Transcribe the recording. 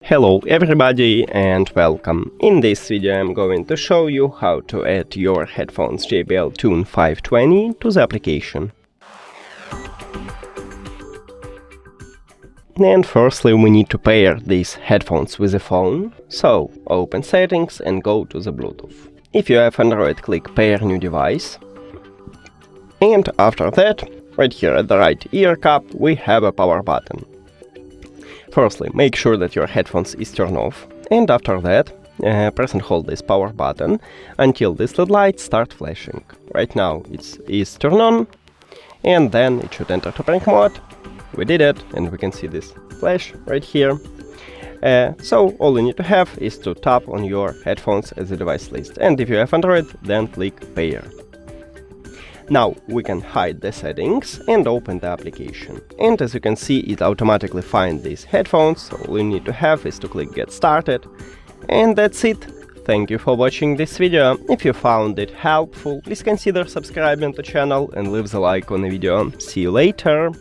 Hello everybody and welcome. In this video I'm going to show you how to add your headphones JBL Tune 520 to the application. And firstly we need to pair these headphones with a phone, so open settings and go to the Bluetooth. If you have Android, click pair new device. And after that, right here at the right ear cup, we have a power button. Firstly, make sure that your headphones is turned off, and after that, press and hold this power button until this LED light starts flashing. Right now it is turned on, and then it should enter to prank mode. We did it, and we can see this flash right here. So all you need to have is to tap on your headphones as a device list, and if you have Android, then click pair. Now we can hide the settings and open the application. And as you can see, it automatically finds these headphones, so all you need to have is to click get started. And that's it. Thank you for watching this video. If you found it helpful, please consider subscribing to the channel and leave the like on the video. See you later!